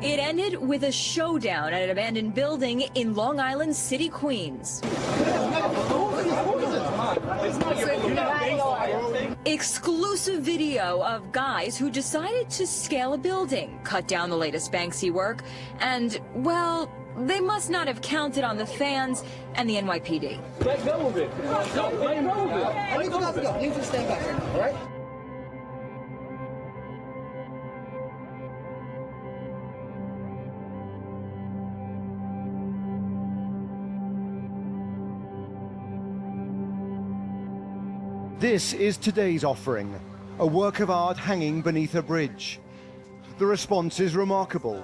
It ended with a showdown at an abandoned building in Long Island City, Queens. Exclusive video of guys who decided to scale a building, cut down the latest Banksy work, and, well, they must not have counted on the fans and the NYPD. Let go of it. Let go of it. I need you guys to go. You just stand back right now, all right? This is today's offering, a work of art hanging beneath a bridge. The response is remarkable.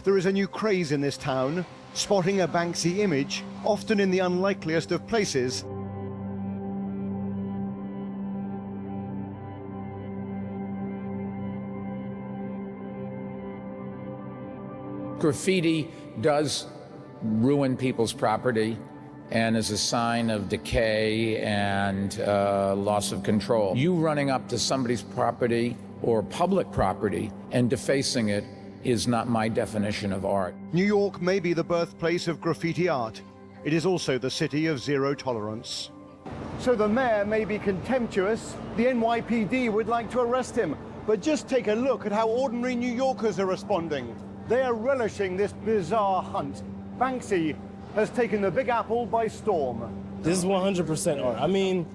There is a new craze in this town, spotting a Banksy image, often in the unlikeliest of places. Graffiti does ruin people's property and is a sign of decay and loss of control. You running up to somebody's property or public property and defacing it is not my definition of art. New York may be the birthplace of graffiti art. It is also the city of zero tolerance. So the mayor may be contemptuous. The NYPD would like to arrest him. But just take a look at how ordinary New Yorkers are responding. They are relishing this bizarre hunt. Banksy has taken the Big Apple by storm. This is 100% art. I mean,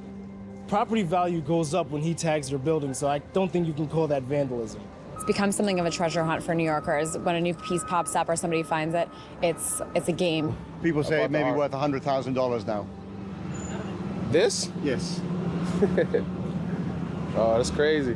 property value goes up when he tags your building, so I don't think you can call that vandalism. It's become something of a treasure hunt for New Yorkers. When a new piece pops up or somebody finds it, it's a game. People say it may be worth $100,000 now. This? Yes. Oh, that's crazy.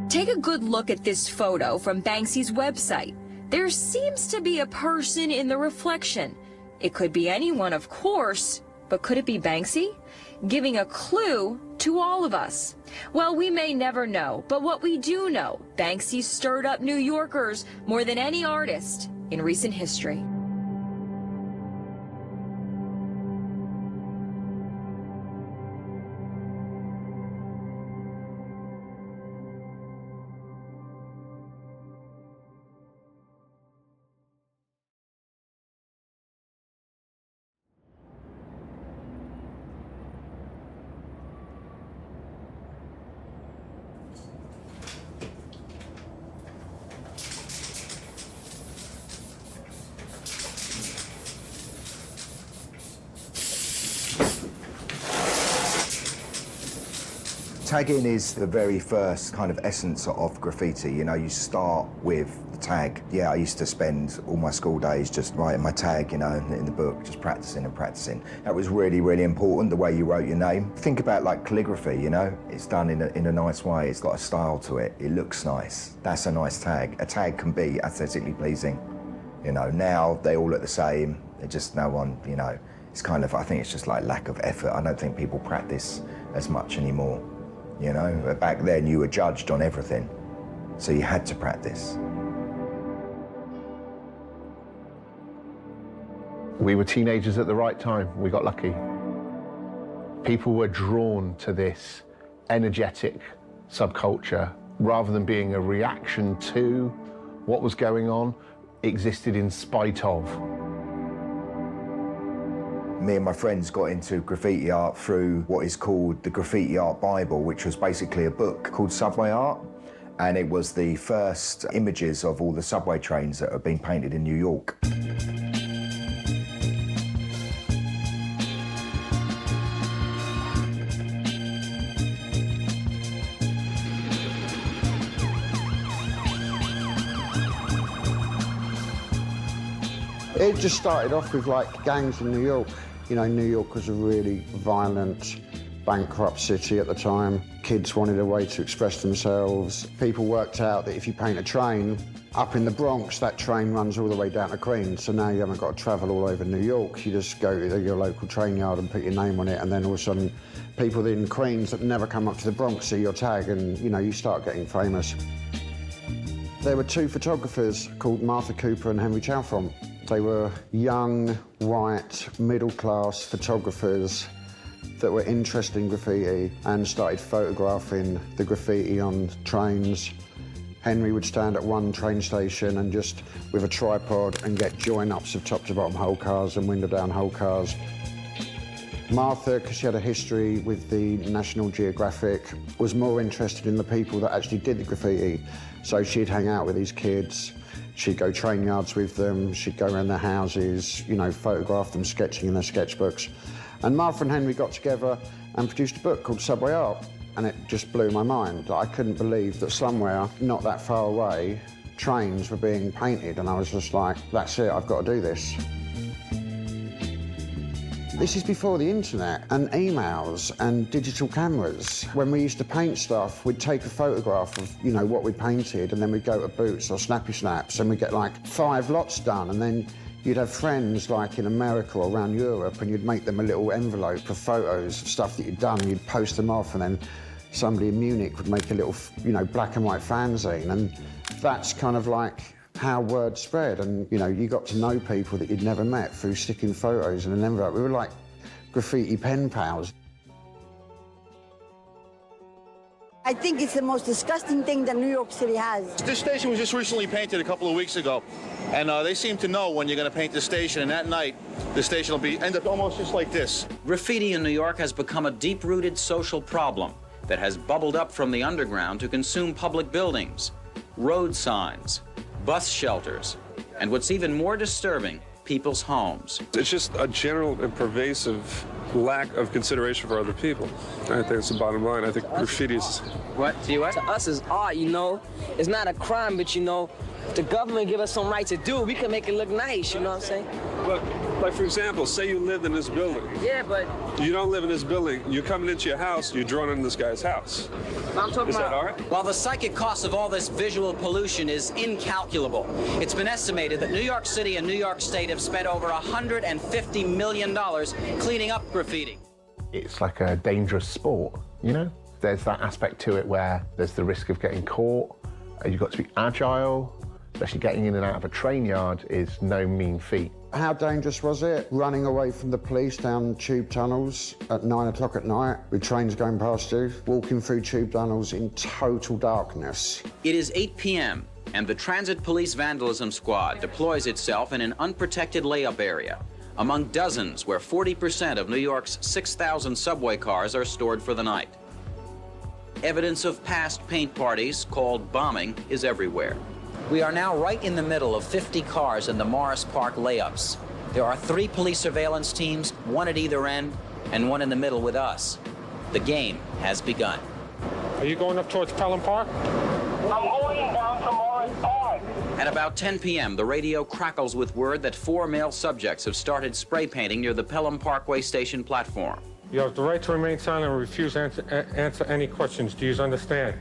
Take a good look at this photo from Banksy's website. There seems to be a person in the reflection. It could be anyone, of course, but could it be Banksy? Giving a clue to all of us. Well, we may never know, but what we do know, Banksy stirred up New Yorkers more than any artist in recent history. Tagging is the very first kind of essence of graffiti. You know, you start with the tag. Yeah, I used to spend all my school days just writing my tag, you know, in the book, just practicing and practicing. That was really, really important, the way you wrote your name. Think about like calligraphy, you know? It's done in a nice way. It's got a style to it. It looks nice. That's a nice tag. A tag can be aesthetically pleasing. You know, now they all look the same. They're just no one, you know. It's kind of, I think it's just like lack of effort. I don't think people practice as much anymore. You know, back then you were judged on everything, so you had to practice. We were teenagers at the right time. We got lucky. People were drawn to this energetic subculture rather than being a reaction to what was going on. It existed in spite of. Me and my friends got into graffiti art through what is called the Graffiti Art Bible, which was basically a book called Subway Art. And it was the first images of all the subway trains that have been painted in New York. It just started off with like gangs in New York. You know, New York was a really violent, bankrupt city at the time. Kids wanted a way to express themselves. People worked out that if you paint a train up in the Bronx, that train runs all the way down to Queens. So now you haven't got to travel all over New York. You just go to your local train yard and put your name on it, and then all of a sudden People in Queens that never come up to the Bronx see your tag and, you know, you start getting famous. There were two photographers called Martha Cooper and Henry Chalfont. They were young, white, middle-class photographers that were interested in graffiti and started photographing the graffiti on trains. Henry would stand at one train station and just, with a tripod, and get join-ups of top-to-bottom whole cars and window-down whole cars. Martha, because she had a history with the National Geographic, was more interested in the people that actually did the graffiti. So she'd hang out with these kids, she'd go train yards with them, she'd go around their houses, you know, photograph them sketching in their sketchbooks. And Martha and Henry got together and produced a book called Subway Art, and it just blew my mind. I couldn't believe that somewhere not that far away, trains were being painted, and I was just like, that's it, I've got to do this. This is before the internet and emails and digital cameras. When we used to paint stuff, we'd take a photograph of, you know, what we painted, and then we'd go to Boots or Snappy Snaps, and we'd get like 5 lots done, and then you'd have friends like in America or around Europe, and you'd make them a little envelope of photos of stuff that you'd done, and you'd post them off, and then somebody in Munich would make a little, you know, black and white fanzine, and that's kind of like how word spread. And, you know, you got to know people that you'd never met through sticking photos in an envelope. We were like graffiti pen pals. I think it's the most disgusting thing that New York City has. This station was just recently painted a couple of weeks ago, and they seem to know when you're going to paint the station, and that night, the station will end up almost just like this. Graffiti in New York has become a deep-rooted social problem that has bubbled up from the underground to consume public buildings, road signs, bus shelters, and what's even more disturbing, people's homes. It's just a general and pervasive lack of consideration for other people. I think it's the bottom line. I think graffiti is... What? To you what? To us is art, you know? It's not a crime, but, you know, if the government give us some right to do it, we can make it look nice, you know what I'm saying? Look, like, for example, say you live in this building. Yeah, but... You don't live in this building. You're coming into your house, you're drawn into this guy's house. I'm talking Is that about... art? While the psychic cost of all this visual pollution is incalculable, it's been estimated that New York City and New York State have spent over $150 million cleaning up graffiti. It's like a dangerous sport, you know? There's that aspect to it where there's the risk of getting caught. You've got to be agile, especially getting in and out of a train yard is no mean feat. How dangerous was it? Running away from the police down tube tunnels at 9 o'clock at night with trains going past you, walking through tube tunnels in total darkness. It is 8 p.m. and the Transit Police Vandalism Squad deploys itself in an unprotected layup area, among dozens where 40% of New York's 6,000 subway cars are stored for the night. Evidence of past paint parties, called bombing, is everywhere. We are now right in the middle of 50 cars in the Morris Park layups. There are 3 police surveillance teams, 1 at either end, and 1 in the middle with us. The game has begun. Are you going up towards Pelham Park? I'm going down to Morris Park. At about 10 p.m., the radio crackles with word that 4 male subjects have started spray painting near the Pelham Parkway station platform. You have the right to remain silent and refuse to answer any questions. Do you understand?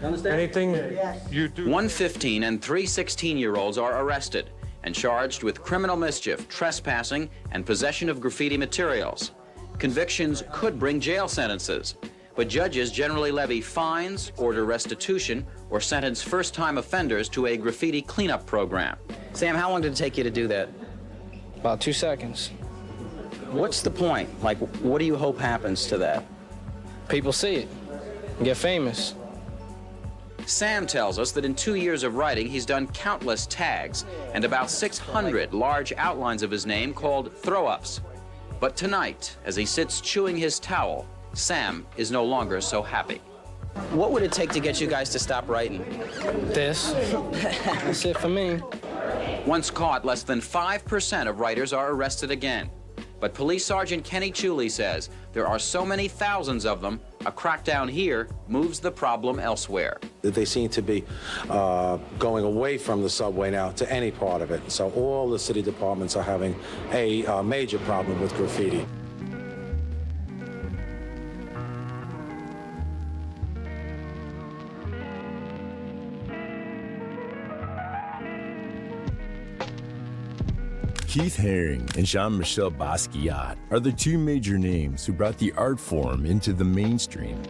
You understand? Anything Yes. you do... 1 15 and 3 16-year-olds are arrested and charged with criminal mischief, trespassing, and possession of graffiti materials. Convictions could bring jail sentences, but judges generally levy fines, order restitution, or sentence first-time offenders to a graffiti cleanup program. Sam, how long did it take you to do that? About 2 seconds. What's the point? Like, what do you hope happens to that? People see it and get famous. Sam tells us that in 2 years of writing, he's done countless tags and about 600 large outlines of his name called throw-ups. But tonight, as he sits chewing his towel, Sam is no longer so happy. What would it take to get you guys to stop writing? This. That's it for me. Once caught, less than 5% of writers are arrested again. But Police Sergeant Kenny Chuley says there are so many thousands of them, a crackdown here moves the problem elsewhere. They seem to be going away from the subway now to any part of it. So all the city departments are having a major problem with graffiti. Keith Haring and Jean-Michel Basquiat are the two major names who brought the art form into the mainstream.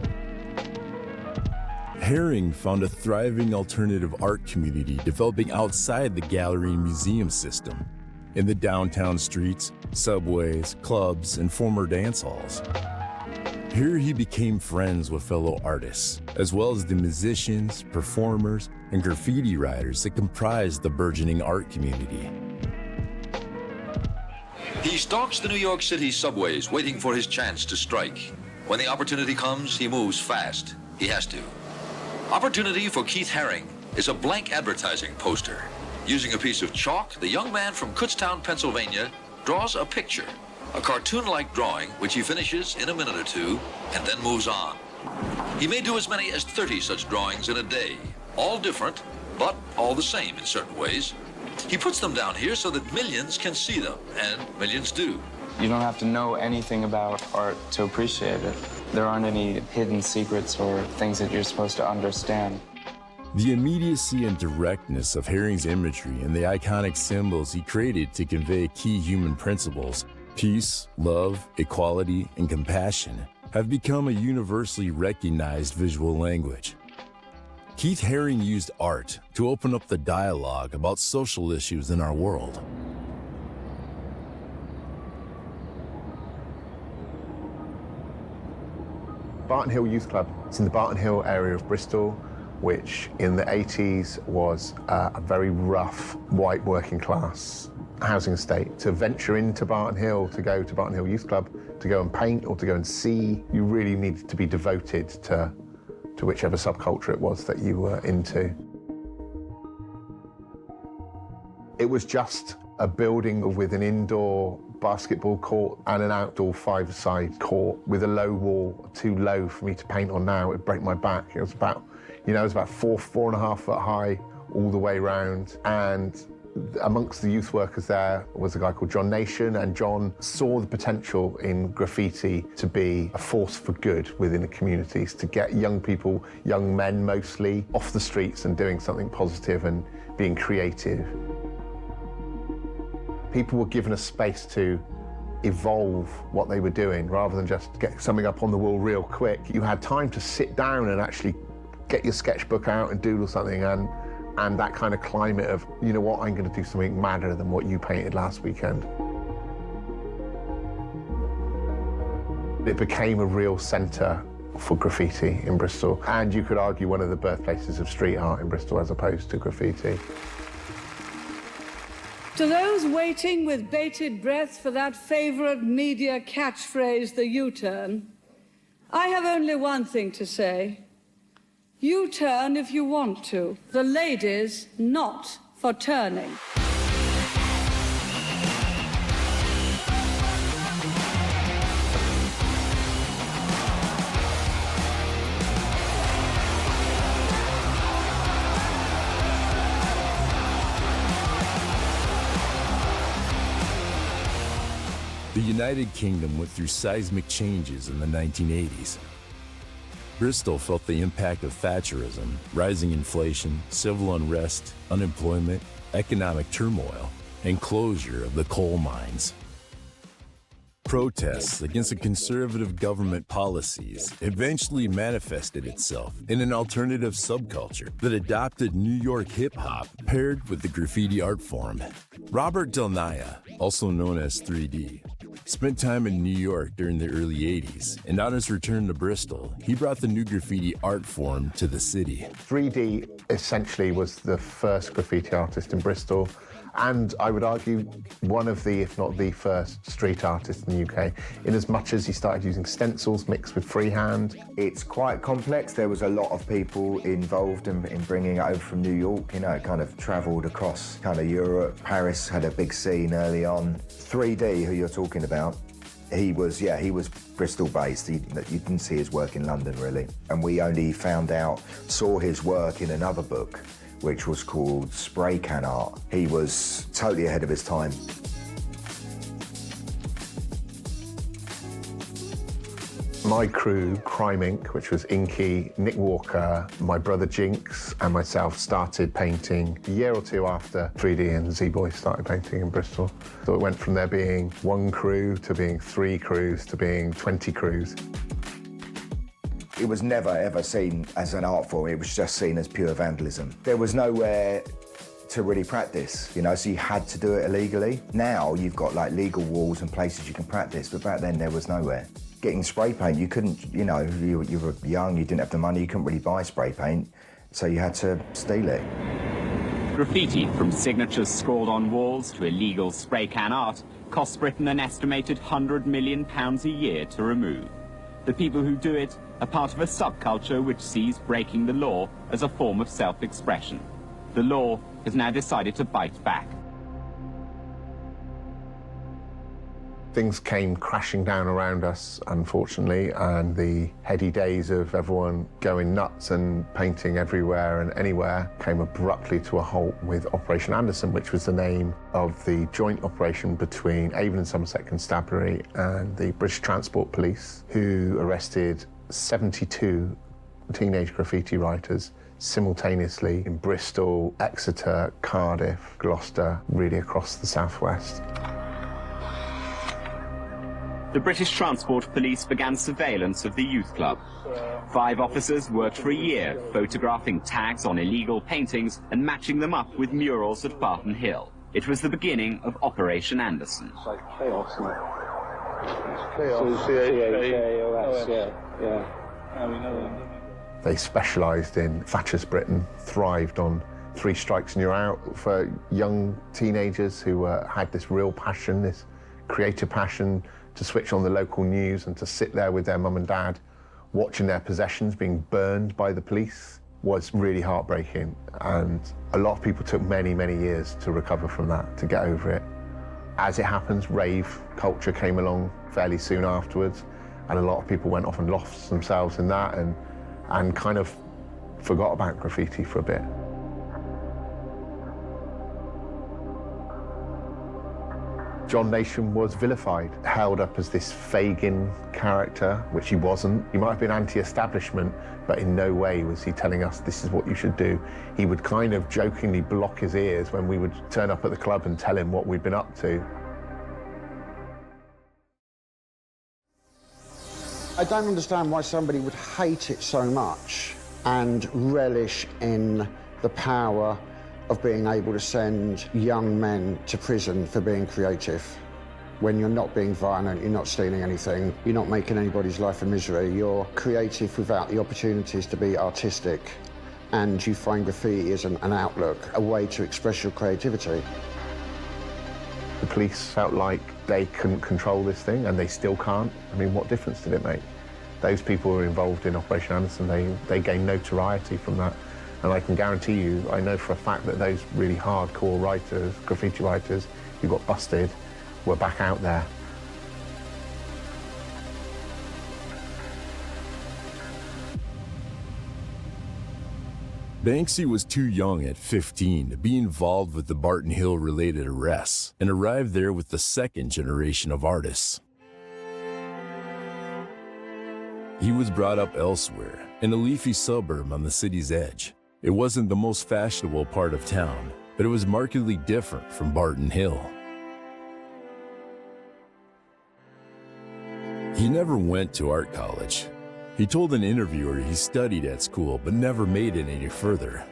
Haring found a thriving alternative art community developing outside the gallery and museum system, in the downtown streets, subways, clubs, and former dance halls. Here he became friends with fellow artists, as well as the musicians, performers, and graffiti writers that comprised the burgeoning art community. He stalks the New York City subways, waiting for his chance to strike. When the opportunity comes, he moves fast. He has to. Opportunity for Keith Haring is a blank advertising poster. Using a piece of chalk, the young man from Kutztown, Pennsylvania, draws a picture, a cartoon-like drawing, which he finishes in a minute or two, and then moves on. He may do as many as 30 such drawings in a day, all different, but all the same in certain ways. He puts them down here so that millions can see them, and millions do. You don't have to know anything about art to appreciate it. There aren't any hidden secrets or things that you're supposed to understand. The immediacy and directness of Haring's imagery and the iconic symbols he created to convey key human principles, peace, love, equality, and compassion, have become a universally recognized visual language. Keith Haring used art to open up the dialogue about social issues in our world. Barton Hill Youth Club. It's in the Barton Hill area of Bristol, which in the 80s was a very rough white working class housing estate. To venture into Barton Hill, to go to Barton Hill Youth Club, to go and paint or to go and see, you really needed to be devoted to whichever subculture it was that you were into. It was just a building with an indoor basketball court and an outdoor five-side court with a low wall, too low for me to paint on now. It'd break my back. It was about, it was about 4.5 foot high all the way round. And amongst the youth workers there was a guy called John Nation, and John saw the potential in graffiti to be a force for good within the communities, to get young people, young men mostly, off the streets and doing something positive and being creative. People were given a space to evolve what they were doing rather than just get something up on the wall real quick. You had time to sit down and actually get your sketchbook out and doodle something, and that kind of climate of, you know what, I'm going to do something madder than what you painted last weekend. It became a real centre for graffiti in Bristol, and you could argue one of the birthplaces of street art in Bristol as opposed to graffiti. To those waiting with bated breath for that favourite media catchphrase, the U-turn, I have only one thing to say. U-turn if you want to. The ladies not for turning. The United Kingdom went through seismic changes in the 1980s. Bristol felt the impact of Thatcherism, rising inflation, civil unrest, unemployment, economic turmoil, and closure of the coal mines. Protests against the conservative government policies eventually manifested itself in an alternative subculture that adopted New York hip-hop paired with the graffiti art form. Robert Del Naya, also known as 3D, spent time in New York during the early 80s, and on his return to Bristol, he brought the new graffiti art form to the city. 3D essentially was the first graffiti artist in Bristol, and I would argue one of the, if not the first, street artists in the UK, in as much as he started using stencils mixed with freehand. It's quite complex. There was a lot of people involved in bringing it over from New York. It kind of travelled across kind of Europe. Paris had a big scene early on. 3D, who you're talking about, he was Bristol-based. You didn't see his work in London, really. And we only saw his work in another book, which was called Spray Can Art. He was totally ahead of his time. My crew, Crime Inc., which was Inky, Nick Walker, my brother Jinx, and myself started painting a year or two after 3D and Z-Boy started painting in Bristol. So it went from there being one crew to being 3 crews to being 20 crews. It was never, ever seen as an art form. It was just seen as pure vandalism. There was nowhere to really practice, you know, so you had to do it illegally. Now you've got like legal walls and places you can practice, but back then there was nowhere. Getting spray paint, you couldn't, you know, you were young, you didn't have the money, you couldn't really buy spray paint, so you had to steal it. Graffiti, from signatures scrawled on walls to illegal spray can art, costs Britain an estimated £100 million a year to remove. The people who do it are part of a subculture which sees breaking the law as a form of self-expression. The law has now decided to bite back. Things came crashing down around us, unfortunately, and the heady days of everyone going nuts and painting everywhere and anywhere came abruptly to a halt with Operation Anderson, which was the name of the joint operation between Avon and Somerset Constabulary and the British Transport Police, who arrested 72 teenage graffiti writers simultaneously in Bristol, Exeter, Cardiff, Gloucester, really across the southwest. The British Transport Police began surveillance of the youth club. 5 officers worked for a year, photographing tags on illegal paintings and matching them up with murals at Barton Hill. It was the beginning of Operation Anderson. It's like chaos, isn't it? It's chaos. C-H-A-O-S, yeah. We know that. They specialised in fascist Britain, thrived on 3 strikes and you're out for young teenagers who had this real passion, this creative passion, to switch on the local news and to sit there with their mum and dad watching their possessions being burned by the police was really heartbreaking. And a lot of people took many, many years to recover from that, to get over it. As it happens, rave culture came along fairly soon afterwards, and a lot of people went off and lost themselves in that and kind of forgot about graffiti for a bit. John Nation was vilified, held up as this Fagin character, which he wasn't. He might have been anti-establishment, but in no way was he telling us this is what you should do. He would kind of jokingly block his ears when we would turn up at the club and tell him what we'd been up to. I don't understand why somebody would hate it so much and relish in the power of being able to send young men to prison for being creative. When you're not being violent, you're not stealing anything, you're not making anybody's life a misery, you're creative without the opportunities to be artistic, and you find graffiti as an outlook, a way to express your creativity. The police felt like they couldn't control this thing, and they still can't. I mean, what difference did it make? Those people who were involved in Operation Anderson, they gained notoriety from that. And I can guarantee you, I know for a fact that those really hardcore writers, graffiti writers, who got busted, were back out there. Banksy was too young at 15 to be involved with the Barton Hill-related arrests and arrived there with the second generation of artists. He was brought up elsewhere, in a leafy suburb on the city's edge. It wasn't the most fashionable part of town, but it was markedly different from Barton Hill. He never went to art college. He told an interviewer he studied at school but never made it any further.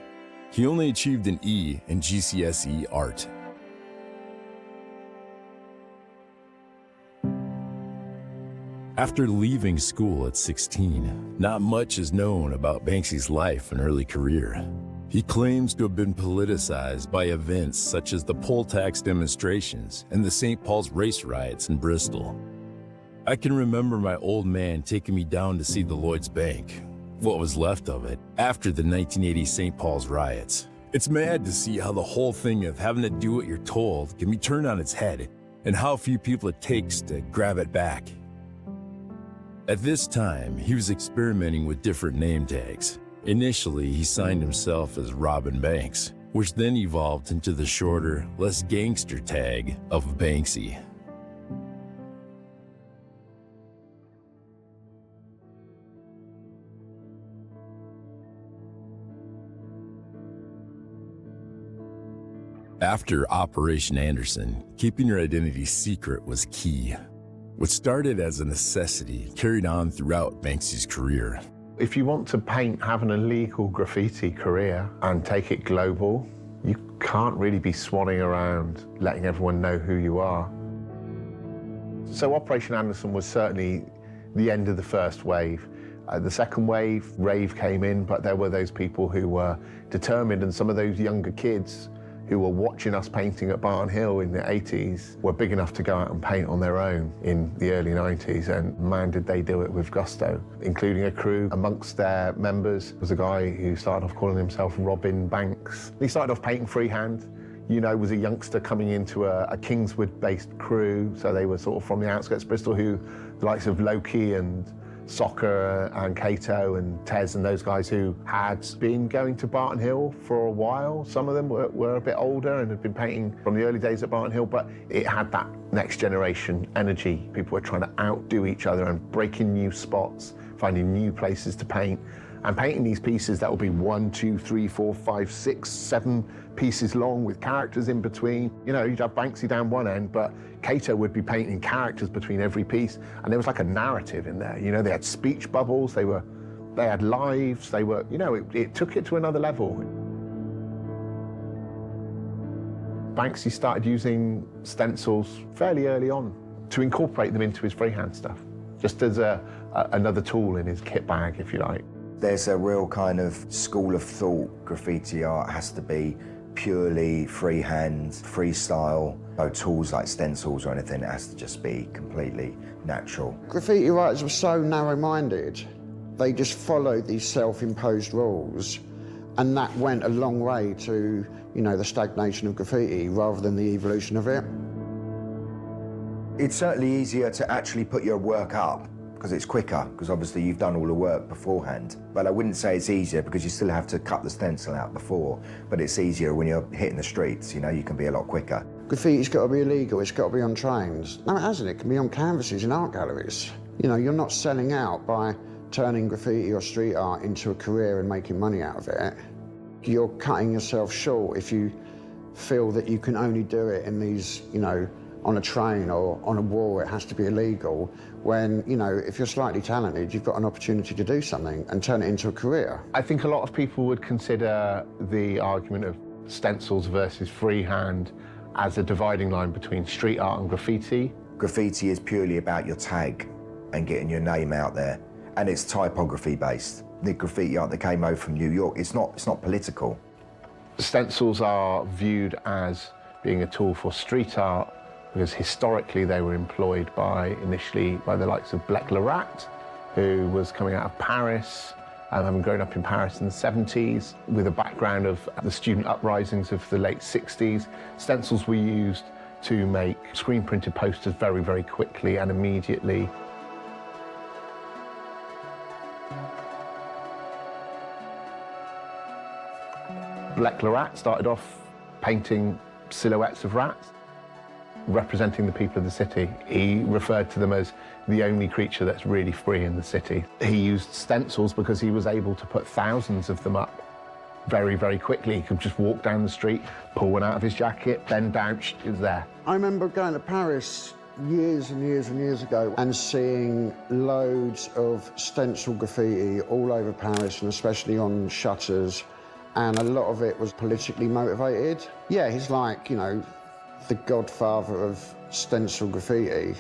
He only achieved an E in GCSE art. After leaving school at 16, not much is known about Banksy's life and early career. He claims to have been politicized by events such as the poll tax demonstrations and the St. Paul's race riots in Bristol. I can remember my old man taking me down to see the Lloyd's Bank, what was left of it, after the 1980 St. Paul's riots. It's mad to see how the whole thing of having to do what you're told can be turned on its head, and how few people it takes to grab it back. At this time, he was experimenting with different name tags. Initially, he signed himself as Robin Banks, which then evolved into the shorter, less gangster tag of Banksy. After Operation Anderson, keeping your identity secret was key. What started as a necessity carried on throughout Banksy's career. If you want to paint, have an illegal graffiti career and take it global, you can't really be swanning around letting everyone know who you are. So Operation Anderson was certainly the end of the first wave. The second wave, rave came in, but there were those people who were determined, and some of those younger kids who were watching us painting at Barton Hill in the 80s were big enough to go out and paint on their own in the early 90s, and man, did they do it with gusto, including a crew. Amongst their members was a guy who started off calling himself Robin Banks. He started off painting freehand. You know, was a youngster coming into a Kingswood-based crew, so they were sort of from the outskirts of Bristol, who the likes of Loki and Soccer and Cato and Tez and those guys who had been going to Barton Hill for a while. Some of them were a bit older and had been painting from the early days at Barton Hill, but it had that next generation energy. People were trying to outdo each other and breaking new spots, finding new places to paint, and painting these pieces that will be 1, 2, 3, 4, 5, 6, 7 pieces long with characters in between. You know, you'd have Banksy down one end, but Cato would be painting characters between every piece, and there was like a narrative in there. You know, they had speech bubbles, they had lives, they were, you know, it took it to another level. Banksy started using stencils fairly early on to incorporate them into his freehand stuff, just as another tool in his kit bag, if you like. There's a real kind of school of thought. Graffiti art has to be purely freehand, freestyle. No tools like stencils or anything. It has to just be completely natural. Graffiti writers were so narrow-minded. They just followed these self-imposed rules, and that went a long way to, you know, the stagnation of graffiti rather than the evolution of it. It's certainly easier to actually put your work up, because it's quicker, because obviously you've done all the work beforehand. But I wouldn't say it's easier, because you still have to cut the stencil out before, but it's easier when you're hitting the streets, you know, you can be a lot quicker. Graffiti's got to be illegal, it's got to be on trains. No, it hasn't, it can be on canvases in art galleries. You know, you're not selling out by turning graffiti or street art into a career and making money out of it. You're cutting yourself short if you feel that you can only do it in these, you know, on a train or on a wall, it has to be illegal, when, you know, if you're slightly talented, you've got an opportunity to do something and turn it into a career. I think a lot of people would consider the argument of stencils versus freehand as a dividing line between street art and graffiti. Graffiti is purely about your tag and getting your name out there, and it's typography based. The graffiti art that came over from New York, it's not political. Stencils are viewed as being a tool for street art because historically they were employed initially by the likes of Blek Lerat, who was coming out of Paris, having grown up in Paris in the 70s, with a background of the student uprisings of the late 60s. Stencils were used to make screen-printed posters very, very quickly and immediately. Blek Lerat started off painting silhouettes of rats, representing the people of the city. He referred to them as the only creature that's really free in the city. He used stencils because he was able to put thousands of them up very, very quickly. He could just walk down the street, pull one out of his jacket, bend down, it was there. I remember going to Paris years and years and years ago and seeing loads of stencil graffiti all over Paris, and especially on shutters, and a lot of it was politically motivated. Yeah, he's like, you know, the godfather of stencil graffiti,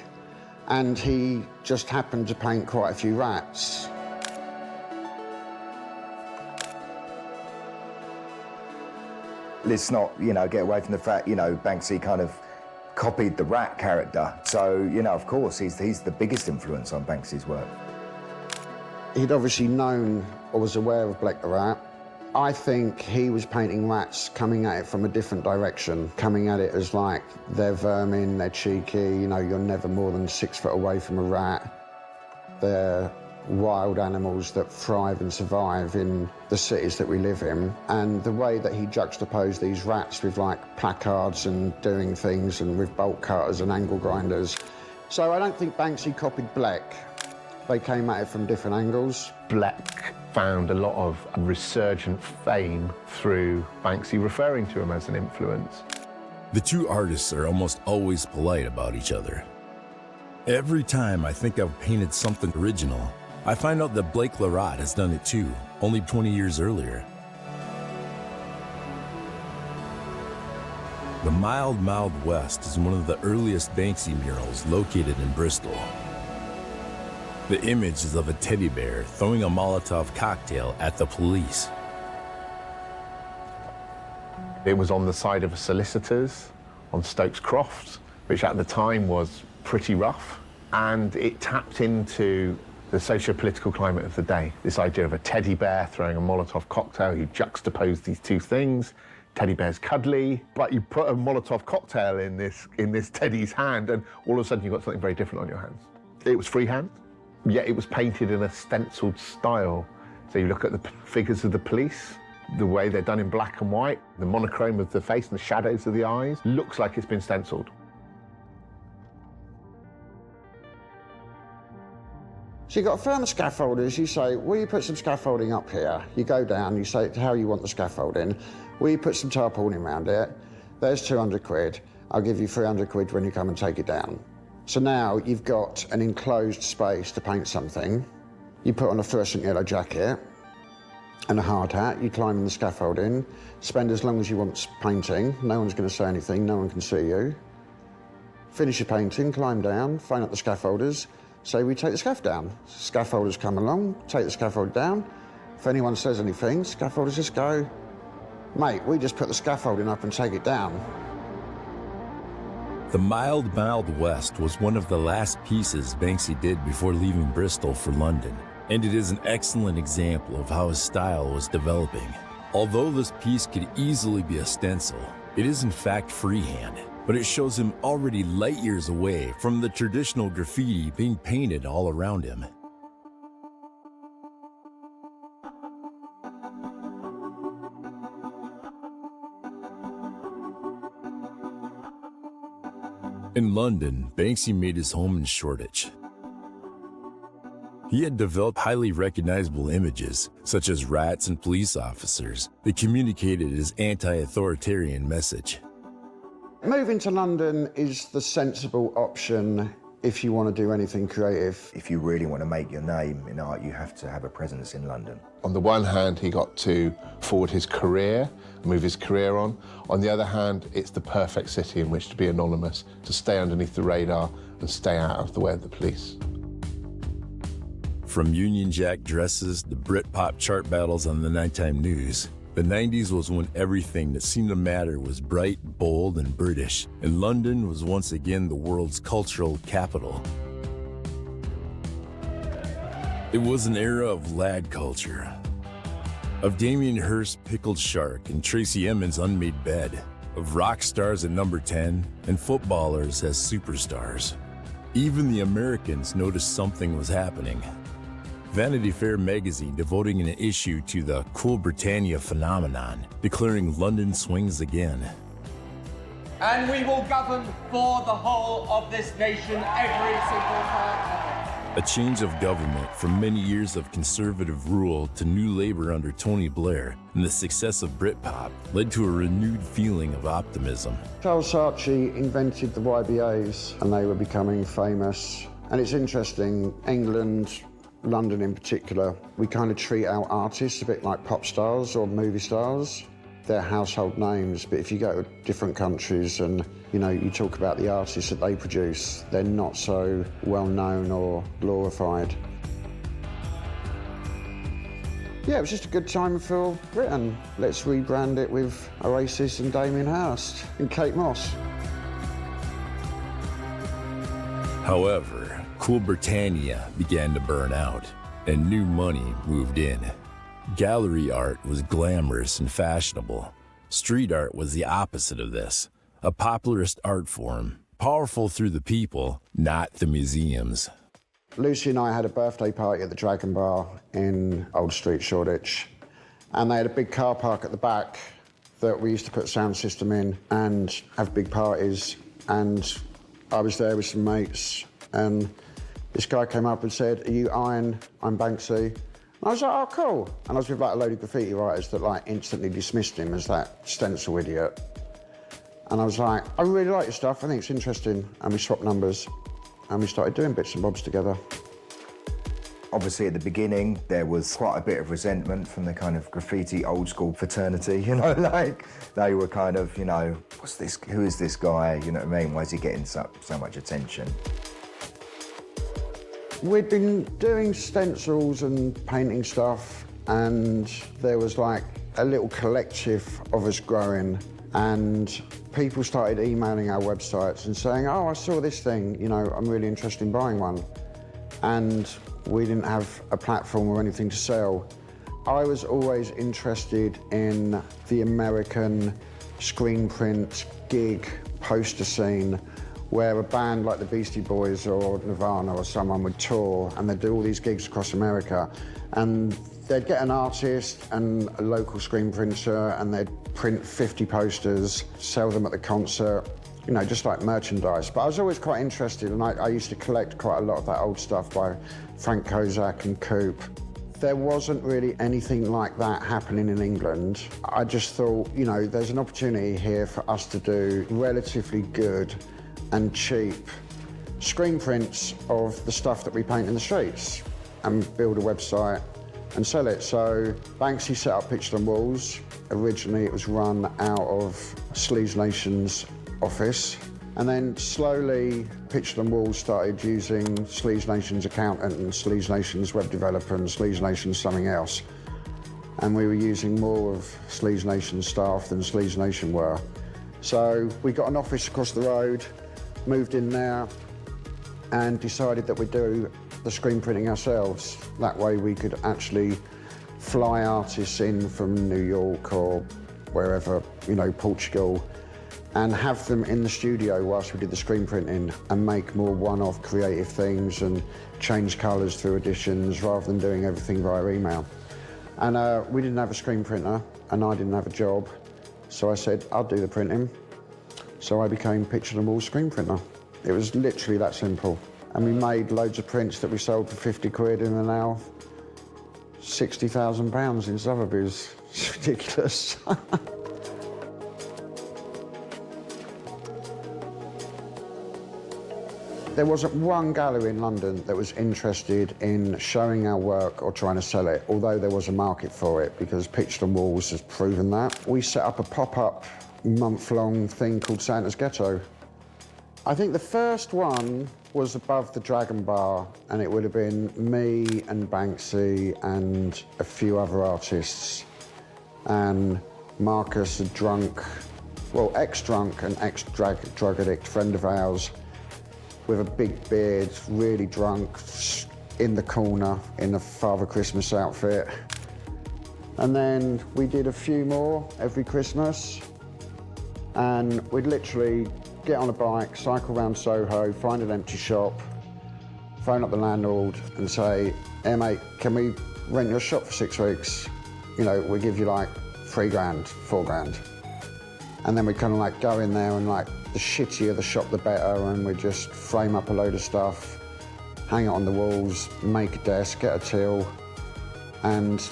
and he just happened to paint quite a few rats. Let's not, you know, get away from the fact, you know, Banksy kind of copied the rat character. So, you know, of course, he's the biggest influence on Banksy's work. He'd obviously known or was aware of Blek the Rat. I think he was painting rats coming at it from a different direction, coming at it as like, they're vermin, they're cheeky, you know, you're never more than 6 foot away from a rat. They're wild animals that thrive and survive in the cities that we live in. And the way that he juxtaposed these rats with like placards and doing things, and with bolt cutters and angle grinders. So I don't think Banksy copied Blek. They came at it from different angles. Blek found a lot of resurgent fame through Banksy referring to him as an influence. The two artists are almost always polite about each other. Every time I think I've painted something original, I find out that Blake Larotte has done it too, only 20 years earlier. The Mild West is one of the earliest Banksy murals located in Bristol. The image is of a teddy bear throwing a Molotov cocktail at the police. It was on the side of a solicitor's on Stokes Croft, which at the time was pretty rough, and it tapped into the socio-political climate of the day. This idea of a teddy bear throwing a Molotov cocktail, you juxtapose these two things. Teddy bear's cuddly, but you put a Molotov cocktail in this teddy's hand, and all of a sudden you've got something very different on your hands. It was freehand, yet it was painted in a stenciled style. So you look at the figures of the police, the way they're done in black and white, the monochrome of the face and the shadows of the eyes, looks like it's been stenciled. So you've got a firm of scaffolders, you say, will you put some scaffolding up here? You go down, you say how you want the scaffolding. Will you put some tarpaulin around it? There's 200 quid. I'll give you 300 quid when you come and take it down. So now you've got an enclosed space to paint something. You put on a fluorescent yellow jacket and a hard hat. You climb in the scaffolding, spend as long as you want painting. No one's going to say anything, no one can see you. Finish your painting, climb down, phone up the scaffolders, say we take the scaff down. Scaffolders come along, take the scaffold down. If anyone says anything, scaffolders just go, mate, we just put the scaffolding up and take it down. The Mild West was one of the last pieces Banksy did before leaving Bristol for London, and it is an excellent example of how his style was developing. Although this piece could easily be a stencil, it is in fact freehand, but it shows him already light years away from the traditional graffiti being painted all around him. In London, Banksy made his home in Shoreditch. He had developed highly recognizable images, such as rats and police officers, that communicated his anti-authoritarian message. Moving to London is the sensible option if you want to do anything creative. If you really want to make your name in art, you have to have a presence in London. On the one hand, he got to forward his career, move his career on. On the other hand, it's the perfect city in which to be anonymous, to stay underneath the radar and stay out of the way of the police. From Union Jack dresses to Britpop chart battles on the nighttime news, the 90s was when everything that seemed to matter was bright, bold, and British, and London was once again the world's cultural capital. It was an era of lad culture, of Damien Hirst's Pickled Shark and Tracy Emin's Unmade Bed, of rock stars at number 10 and footballers as superstars. Even the Americans noticed something was happening. Vanity Fair magazine devoting an issue to the Cool Britannia phenomenon, declaring London swings again. And we will govern for the whole of this nation every single time. A change of government from many years of conservative rule to new Labour under Tony Blair and the success of Britpop led to a renewed feeling of optimism. Charles Saatchi invented the YBAs and they were becoming famous. And it's interesting, England, London in particular, we kind of treat our artists a bit like pop stars or movie stars. They're household names, but if you go to different countries and you talk about the artists that they produce, they're not so well known or glorified. Yeah, it was just a good time for Britain. Let's rebrand it with Oasis and Damien Hirst and Kate Moss. However, Cool Britannia began to burn out, and new money moved in. Gallery art was glamorous and fashionable. Street art was the opposite of this, a popularist art form, powerful through the people, not the museums. Lucy and I had a birthday party at the Dragon Bar in Old Street, Shoreditch, and they had a big car park at the back that we used to put sound system in and have big parties, and I was there with some mates, and this guy came up and said, "Are you Iron? I'm Banksy." And I was like, "Oh, cool." And I was with like a load of graffiti writers that like instantly dismissed him as that stencil idiot. And I was like, I really like your stuff, I think it's interesting. And we swapped numbers and we started doing bits and bobs together. Obviously, at the beginning, there was quite a bit of resentment from the kind of graffiti old school fraternity, you know, like they were kind of, you know, what's this, who is this guy, you know what I mean? Why is he getting so much attention? We'd been doing stencils and painting stuff, and there was like a little collective of us growing, and people started emailing our websites and saying, oh, I saw this thing, you know, I'm really interested in buying one. And we didn't have a platform or anything to sell. I was always interested in the American screen print, gig, poster scene, where a band like the Beastie Boys or Nirvana or someone would tour and they'd do all these gigs across America, and they'd get an artist and a local screen printer and they'd print 50 posters, sell them at the concert, you know, just like merchandise. But I was always quite interested, and I used to collect quite a lot of that old stuff by Frank Kozak and Coop. There wasn't really anything like that happening in England. I just thought, you know, there's an opportunity here for us to do relatively good and cheap screen prints of the stuff that we paint in the streets and build a website and sell it. So Banksy set up Pictured on Walls. Originally it was run out of Sleaze Nation's office, and then slowly Pictured on Walls started using Sleaze Nation's accountant and Sleaze Nation's web developer and Sleaze Nation's something else. And we were using more of Sleaze Nation's staff than Sleaze Nation were. So we got an office across the road, moved in there, and decided that we'd do the screen printing ourselves. That way we could actually fly artists in from New York or wherever, you know, Portugal, and have them in the studio whilst we did the screen printing and make more one-off creative things and change colours through editions rather than doing everything via email. And we didn't have a screen printer and I didn't have a job, so I said, I'll do the printing. So I became Pictured on Walls screen printer. It was literally that simple. And we made loads of prints that we sold for 50 quid and are now £60,000 in Sotheby's. It's ridiculous. There wasn't one gallery in London that was interested in showing our work or trying to sell it, although there was a market for it, because Pictured on Walls has proven that. We set up a pop-up, month-long thing called Santa's Ghetto. I think the first one was above the Dragon Bar, and it would have been me and Banksy and a few other artists. And Marcus, a drunk, well, ex-drunk and ex-drug addict friend of ours, with a big beard, really drunk, in the corner in a Father Christmas outfit. And then we did a few more every Christmas, and we'd literally get on a bike, cycle around Soho, find an empty shop, phone up the landlord and say, hey mate, can we rent your shop for 6 weeks? You know, we give you like £3,000, £4,000. And then we kind of like go in there and like, the shittier the shop, the better, and we just frame up a load of stuff, hang it on the walls, make a desk, get a till, and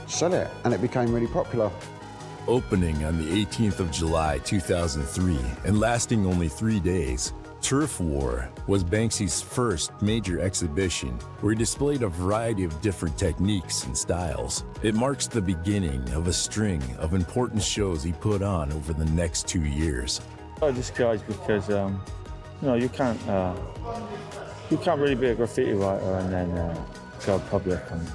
sell it. And it became really popular. Opening on the 18th of July 2003 and lasting only 3 days, Turf War was Banksy's first major exhibition where he displayed a variety of different techniques and styles. It marks the beginning of a string of important shows he put on over the next 2 years. I discouraged because, you know, you can't really be a graffiti writer and then go public. And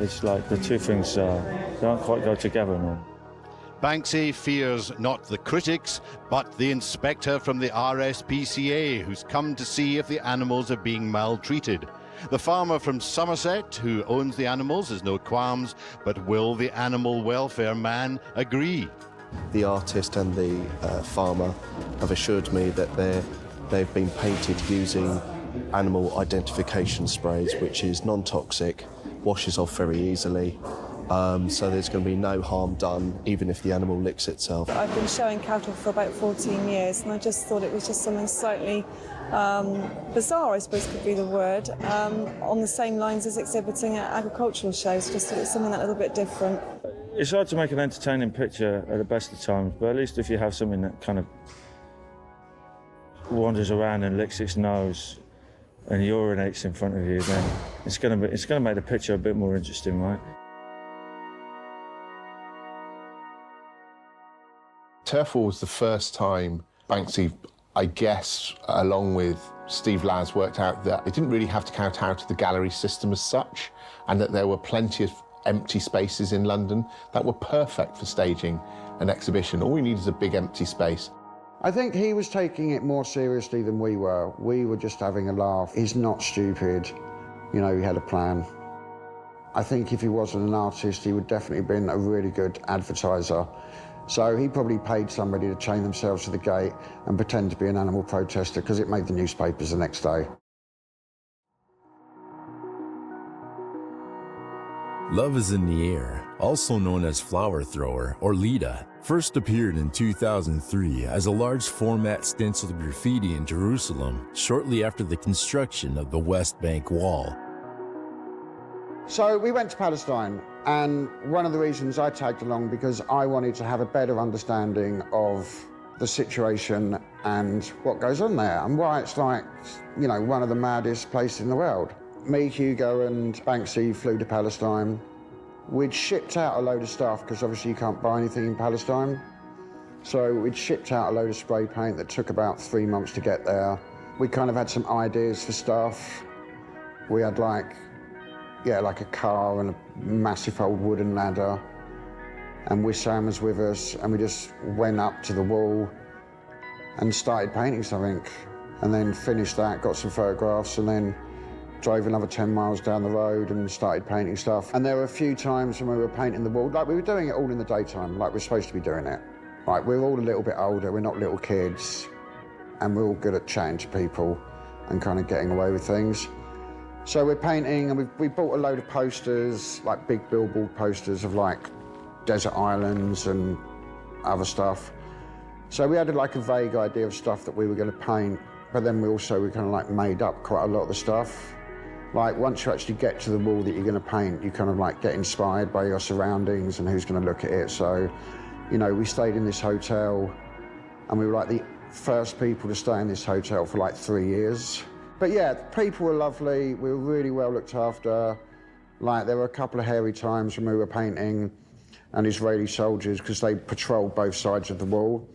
it's like the two things don't quite go together now. Banksy fears not the critics, but the inspector from the RSPCA who's come to see if the animals are being maltreated. The farmer from Somerset who owns the animals has no qualms, but will the animal welfare man agree? The artist and the farmer have assured me that they've been painted using animal identification sprays, which is non-toxic, washes off very easily, so there's going to be no harm done, even if the animal licks itself. I've been showing cattle for about 14 years, and I just thought it was just something slightly bizarre, I suppose could be the word, on the same lines as exhibiting at agricultural shows, just thought it was something that little bit different. It's hard to make an entertaining picture at the best of times, but at least if you have something that kind of wanders around and licks its nose and urinates in front of you, then it's going to make the picture a bit more interesting, right? Turf War was the first time Banksy, I guess, along with Steve Lads, worked out that it didn't really have to count out the gallery system as such, and that there were plenty of empty spaces in London that were perfect for staging an exhibition. All we need is a big empty space. I think he was taking it more seriously than we were. We were just having a laugh. He's not stupid. You know, he had a plan. I think if he wasn't an artist, he would definitely have been a really good advertiser. So he probably paid somebody to chain themselves to the gate and pretend to be an animal protester because it made the newspapers the next day. Love is in the Air, also known as Flower Thrower or Lita, first appeared in 2003 as a large format stenciled graffiti in Jerusalem shortly after the construction of the West Bank Wall. So we went to Palestine, and one of the reasons I tagged along because I wanted to have a better understanding of the situation and what goes on there and why it's like, you know, one of the maddest places in the world. Me, Hugo and Banksy flew to Palestine. We'd shipped out a load of stuff because obviously you can't buy anything in Palestine. So we'd shipped out a load of spray paint that took about 3 months to get there. We kind of had some ideas for stuff. We had like a car and a massive old wooden ladder. And Wissam was with us, and we just went up to the wall and started painting something. And then finished that, got some photographs, and then drove another 10 miles down the road and started painting stuff. And there were a few times when we were painting the wall, like we were doing it all in the daytime, like we're supposed to be doing it. Like we're all a little bit older, we're not little kids, and we're all good at chatting to people and kind of getting away with things. So we're painting, and we bought a load of posters, like big billboard posters of like desert islands and other stuff. So we had like a vague idea of stuff that we were going to paint, but then we kind of like made up quite a lot of the stuff. Like once you actually get to the wall that you're going to paint, you kind of like get inspired by your surroundings and who's going to look at it. So, you know, we stayed in this hotel, and we were like the first people to stay in this hotel for like 3 years. But yeah, people were lovely. We were really well looked after. Like there were a couple of hairy times when we were painting, and Israeli soldiers, because they patrolled both sides of the wall.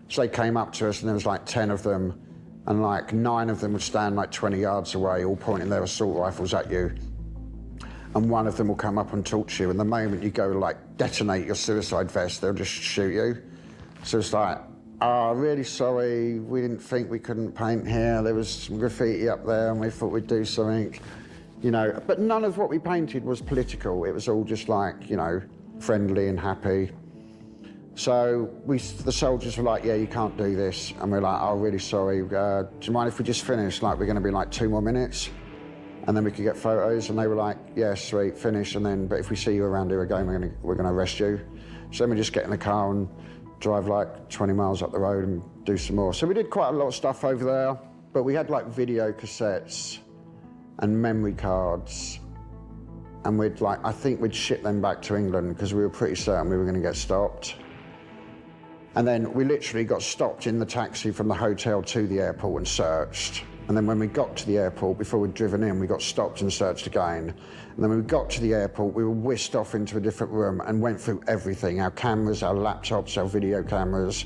So they came up to us, and there was like 10 of them, and like 9 of them would stand like 20 yards away, all pointing their assault rifles at you. And one of them will come up and talk to you, and the moment you go like detonate your suicide vest, they'll just shoot you. So it's like, oh, really sorry, we didn't think we couldn't paint here. There was some graffiti up there, and we thought we'd do something, you know. But none of what we painted was political. It was all just like, you know, friendly and happy. So the soldiers were like, yeah, you can't do this. And we're like, oh, really sorry. Do you mind if we just finish? Like, we're going to be like 2 more minutes, and then we could get photos. And they were like, yeah, sweet, finish. And then, but if we see you around here again, we're going to arrest you. So then we just get in the car and drive like 20 miles up the road and do some more. So we did quite a lot of stuff over there, but we had like video cassettes and memory cards. And I think we'd ship them back to England because we were pretty certain we were going to get stopped. And then we literally got stopped in the taxi from the hotel to the airport and searched. And then when we got to the airport, before we'd driven in, we got stopped and searched again. And then when we got to the airport, we were whisked off into a different room and went through everything, our cameras, our laptops, our video cameras.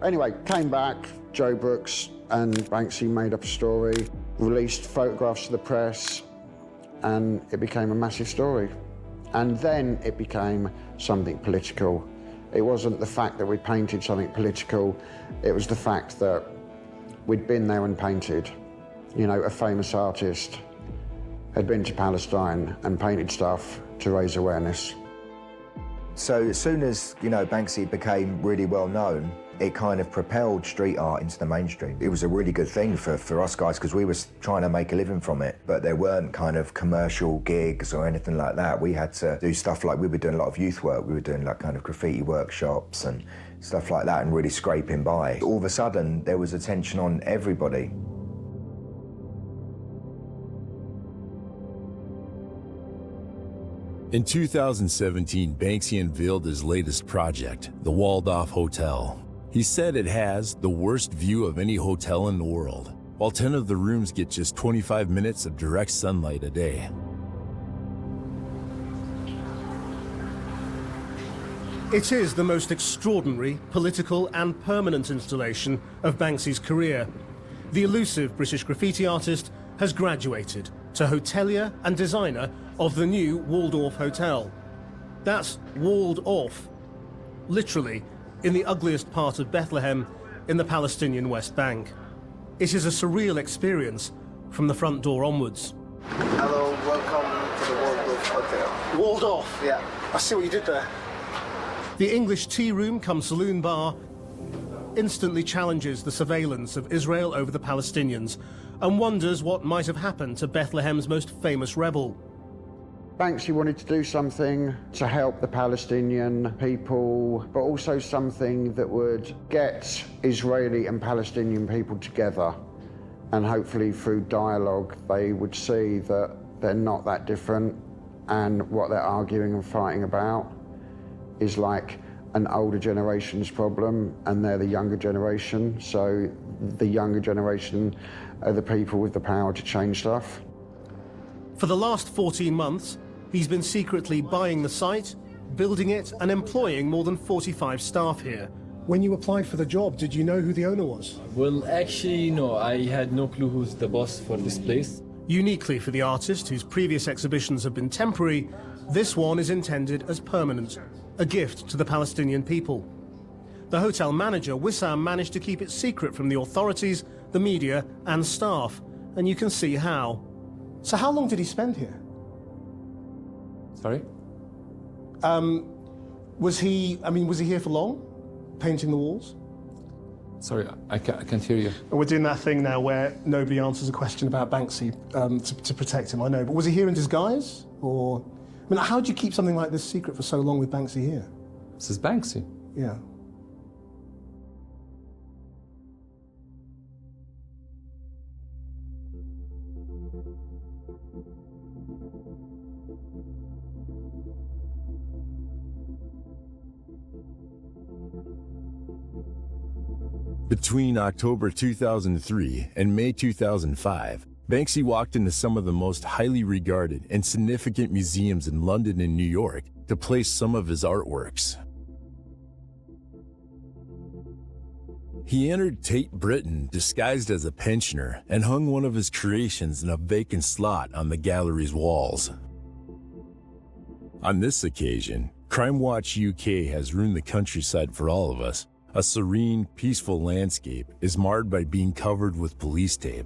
Anyway, came back, Joe Brooks and Banksy made up a story, released photographs to the press, and it became a massive story. And then it became something political. It wasn't the fact that we painted something political, it was the fact that we'd been there and painted. You know, a famous artist had been to Palestine and painted stuff to raise awareness. So as soon as, you know, Banksy became really well known, it kind of propelled street art into the mainstream. It was a really good thing for us guys because we were trying to make a living from it, but there weren't kind of commercial gigs or anything like that. We had to do stuff like, we were doing a lot of youth work. We were doing like kind of graffiti workshops and stuff like that and really scraping by. All of a sudden, there was attention on everybody. In 2017, Banksy unveiled his latest project, the Walled-Off Hotel. He said it has the worst view of any hotel in the world, while 10 of the rooms get just 25 minutes of direct sunlight a day. It is the most extraordinary, political and permanent installation of Banksy's career. The elusive British graffiti artist has graduated to hotelier and designer of the new Walled-Off Hotel. That's walled off, literally, in the ugliest part of Bethlehem in the Palestinian West Bank. It is a surreal experience from the front door onwards. Hello, welcome to the Walled-Off Hotel. Walled off? Yeah. I see what you did there. The English tea room cum saloon bar instantly challenges the surveillance of Israel over the Palestinians and wonders what might have happened to Bethlehem's most famous rebel. Banksy wanted to do something to help the Palestinian people, but also something that would get Israeli and Palestinian people together. And hopefully through dialogue, they would see that they're not that different, and what they're arguing and fighting about is like an older generation's problem, and they're the younger generation. So the younger generation are the people with the power to change stuff. For the last 14 months, he's been secretly buying the site, building it, and employing more than 45 staff here. When you applied for the job, did you know who the owner was? Well, actually, no. I had no clue who's the boss for this place. Uniquely for the artist, whose previous exhibitions have been temporary, this one is intended as permanent, a gift to the Palestinian people. The hotel manager, Wissam, managed to keep it secret from the authorities, the media, and staff, and you can see how. So how long did he spend here? Sorry? Was he here for long, painting the walls? Sorry, I can't hear you. We're doing that thing now where nobody answers a question about Banksy to protect him, I know. But was he here in disguise? Or, I mean, how do you keep something like this secret for so long with Banksy here? This is Banksy? Yeah. Between October 2003 and May 2005, Banksy walked into some of the most highly regarded and significant museums in London and New York to place some of his artworks. He entered Tate Britain disguised as a pensioner and hung one of his creations in a vacant slot on the gallery's walls. On this occasion, Crime Watch UK has ruined the countryside for all of us. A serene, peaceful landscape is marred by being covered with police tape.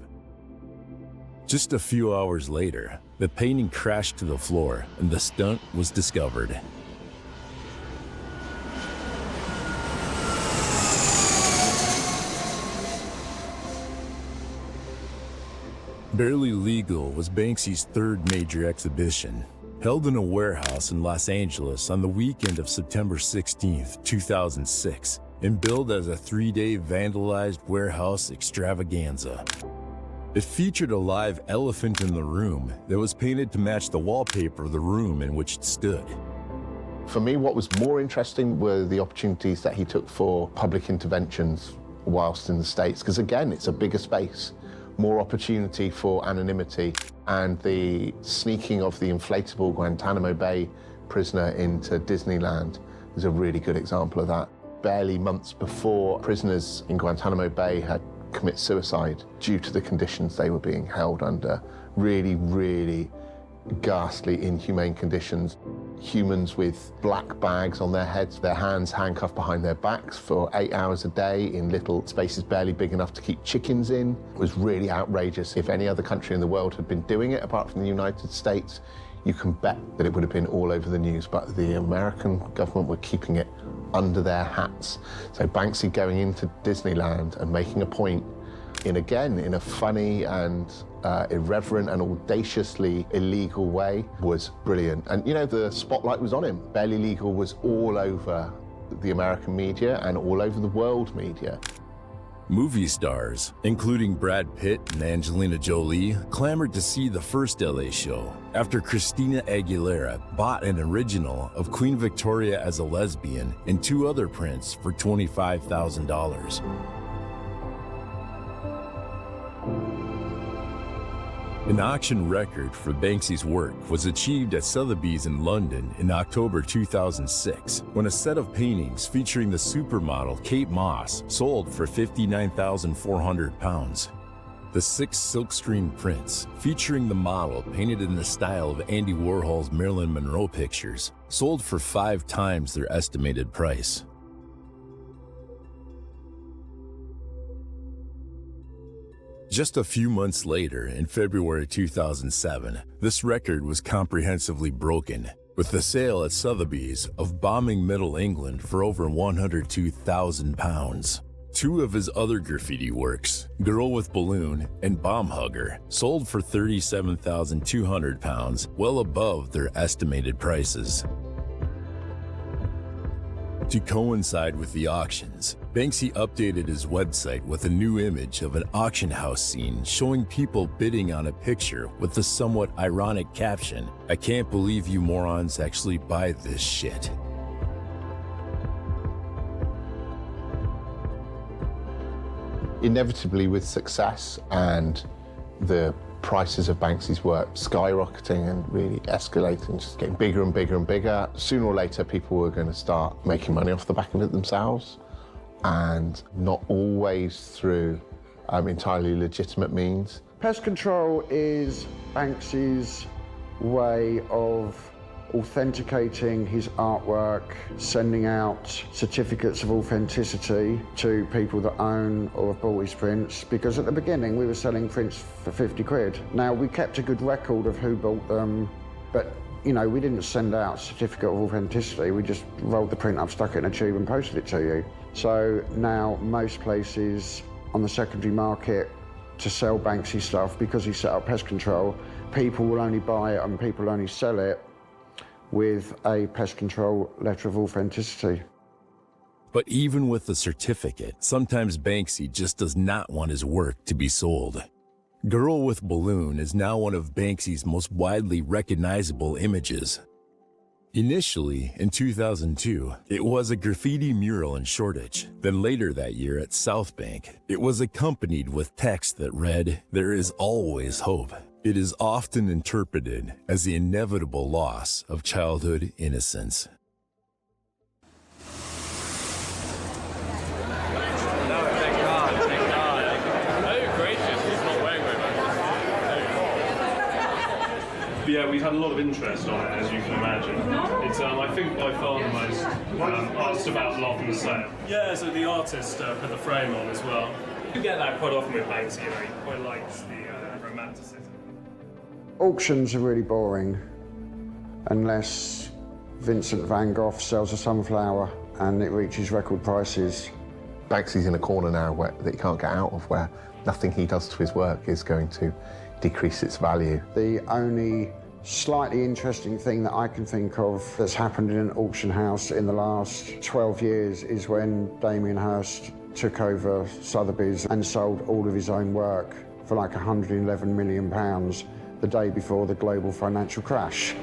Just a few hours later, the painting crashed to the floor and the stunt was discovered. Barely Legal was Banksy's third major exhibition, held in a warehouse in Los Angeles on the weekend of September 16, 2006. And billed as a 3-day vandalized warehouse extravaganza. It featured a live elephant in the room that was painted to match the wallpaper of the room in which it stood. For me, what was more interesting were the opportunities that he took for public interventions whilst in the States, because again, it's a bigger space, more opportunity for anonymity, and the sneaking of the inflatable Guantanamo Bay prisoner into Disneyland is a really good example of that. Barely months before, prisoners in Guantanamo Bay had commit suicide due to the conditions they were being held under. Really, really ghastly, inhumane conditions. Humans with black bags on their heads, their hands handcuffed behind their backs for 8 hours a day in little spaces barely big enough to keep chickens in. It was really outrageous. If any other country in the world had been doing it, apart from the United States, you can bet that it would have been all over the news, but the American government were keeping it under their hats. So Banksy going into Disneyland and making a point in a funny and irreverent and audaciously illegal way was brilliant. And you know, the spotlight was on him. Barely Legal was all over the American media and all over the world media. Movie stars, including Brad Pitt and Angelina Jolie, clamored to see the first LA show after Christina Aguilera bought an original of Queen Victoria as a lesbian and 2 other prints for $25,000. An auction record for Banksy's work was achieved at Sotheby's in London in October 2006, when a set of paintings featuring the supermodel Kate Moss sold for £59,400. The 6 silkscreen prints, featuring the model painted in the style of Andy Warhol's Marilyn Monroe pictures, sold for 5 times their estimated price. Just a few months later, in February 2007, this record was comprehensively broken, with the sale at Sotheby's of Bombing Middle England for over £102,000. 2 of his other graffiti works, Girl with Balloon and Bomb Hugger, sold for £37,200, well above their estimated prices. To coincide with the auctions, Banksy updated his website with a new image of an auction house scene showing people bidding on a picture with the somewhat ironic caption, "I can't believe you morons actually buy this shit." Inevitably, with success and the prices of Banksy's work skyrocketing and really escalating, just getting bigger and bigger and bigger, sooner or later people were going to start making money off the back of it themselves, and not always through entirely legitimate means. Pest control is Banksy's way of authenticating his artwork, sending out certificates of authenticity to people that own or have bought his prints, because at the beginning we were selling prints for 50 quid. Now, we kept a good record of who bought them, but you know, we didn't send out a certificate of authenticity, we just rolled the print up, stuck it in a tube and posted it to you. So now most places on the secondary market to sell Banksy stuff, because he set up pest control, people will only buy it and people only sell it with a pest control letter of authenticity. But even with the certificate, sometimes Banksy just does not want his work to be sold. Girl with Balloon is now one of Banksy's most widely recognizable images. Initially, in 2002, it was a graffiti mural in Shoreditch. Then later that year at South Bank, it was accompanied with text that read, "There is always hope." It is often interpreted as the inevitable loss of childhood innocence. Yeah, we've had a lot of interest on it, as you can imagine. It's, I think, by far the most asked about lot in the sale. Yeah, so the artist put the frame on as well. You get that quite often with Banksy, you know, he quite likes the romanticism. Auctions are really boring unless Vincent van Gogh sells a sunflower and it reaches record prices. Banksy's in a corner now that he can't get out of, where nothing he does to his work is going to decrease its value. The only slightly interesting thing that I can think of that's happened in an auction house in the last 12 years is when Damien Hirst took over Sotheby's and sold all of his own work for like £111 million the day before the global financial crash.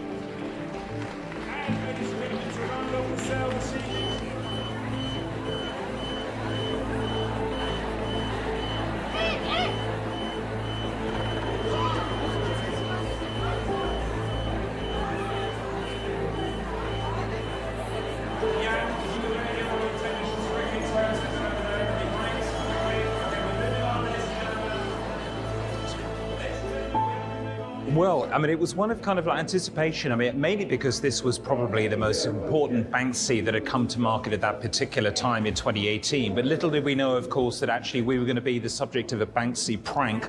Well, I mean, it was one of kind of like anticipation. I mean, mainly because this was probably the most important Banksy that had come to market at that particular time in 2018. But little did we know, of course, that actually we were going to be the subject of a Banksy prank.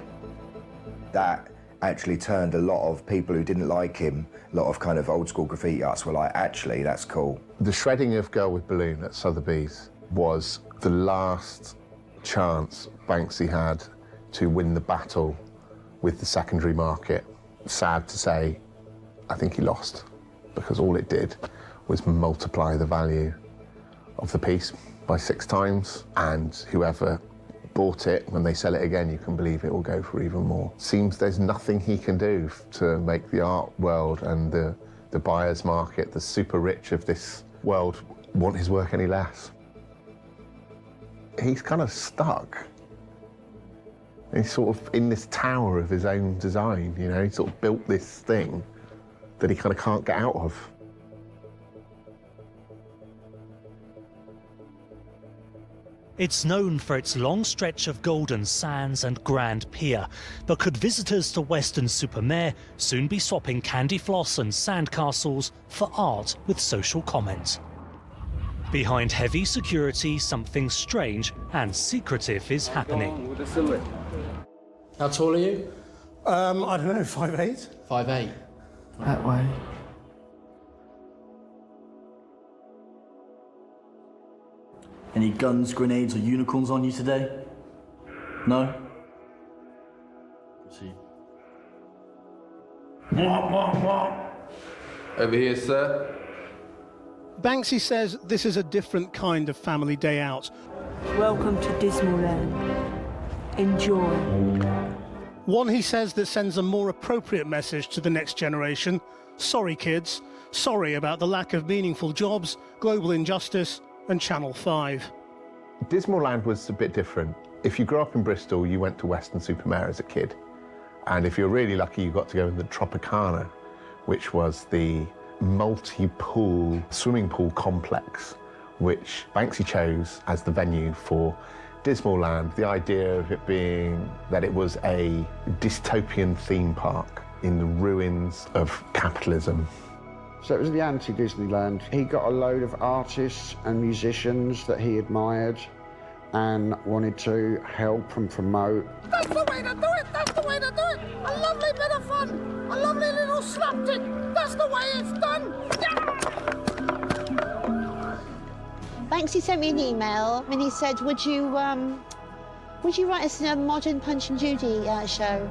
That actually turned a lot of people who didn't like him, a lot of kind of old school graffiti artists were like, actually, that's cool. The shredding of Girl with Balloon at Sotheby's was the last chance Banksy had to win the battle with the secondary market. Sad to say, I think he lost, because all it did was multiply the value of the piece by 6 times, and whoever bought it. When they sell it again, you can believe it will go for even more. Seems there's nothing he can do to make the art world and the buyer's market, the super rich of this world, want his work any less. He's kind of stuck. He's sort of in this tower of his own design, you know? He sort of built this thing that he kind of can't get out of. It's known for its long stretch of golden sands and grand pier, but could visitors to Weston-super-Mare soon be swapping candy floss and sandcastles for art with social comment? Behind heavy security, something strange and secretive is happening. How tall are you? I don't know, 5'8"? 5'8". That way. Any guns, grenades, or unicorns on you today? No? See. Over here, sir. Banksy says this is a different kind of family day out. Welcome to Dismaland. Enjoy. One, he says, that sends a more appropriate message to the next generation. Sorry, kids. Sorry about the lack of meaningful jobs, global injustice, and Channel 5. Dismaland was a bit different. If you grew up in Bristol, you went to Weston-super-Mare as a kid. And if you're really lucky, you got to go in the Tropicana, which was the multi-pool swimming pool complex, which Banksy chose as the venue for Dismaland. The idea of it being that it was a dystopian theme park in the ruins of capitalism. So it was the anti-Disneyland. He got a load of artists and musicians that he admired and wanted to help and promote. That's the way to do it! That's the way to do it! A lovely bit of fun! A lovely little slapstick! That's the way it's done! Banksy sent me an email and he said, would you write us a modern Punch and Judy show?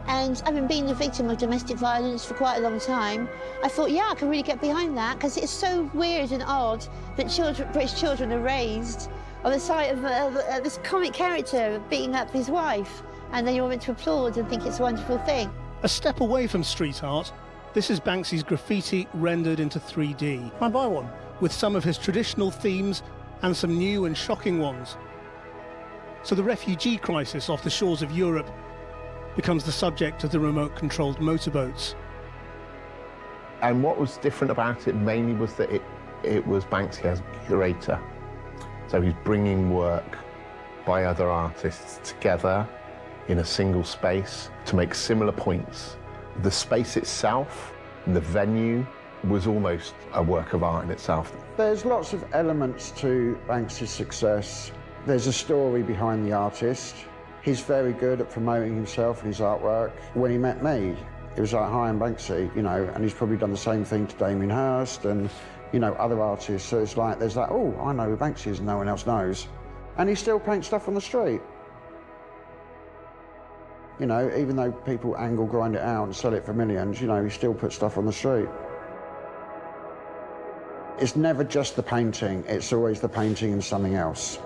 And having been the victim of domestic violence for quite a long time, I thought, yeah, I can really get behind that, because it's so weird and odd that British children are raised on the sight of this comic character beating up his wife, and then you're meant to applaud and think it's a wonderful thing. A step away from street art, this is Banksy's graffiti rendered into 3D. I buy one, with some of his traditional themes and some new and shocking ones. So the refugee crisis off the shores of Europe becomes the subject of the remote-controlled motorboats. And what was different about it mainly was that it was Banksy as curator. So he's bringing work by other artists together in a single space to make similar points. The space itself, the venue, was almost a work of art in itself. There's lots of elements to Banksy's success. There's a story behind the artist. He's very good at promoting himself and his artwork. When he met me, it was like, hi, I'm Banksy, you know, and he's probably done the same thing to Damien Hirst and, you know, other artists. So it's like, there's that, oh, I know who Banksy is and no one else knows. And he still paints stuff on the street. You know, even though people angle grind it out and sell it for millions, you know, he still puts stuff on the street. It's never just the painting, it's always the painting and something else.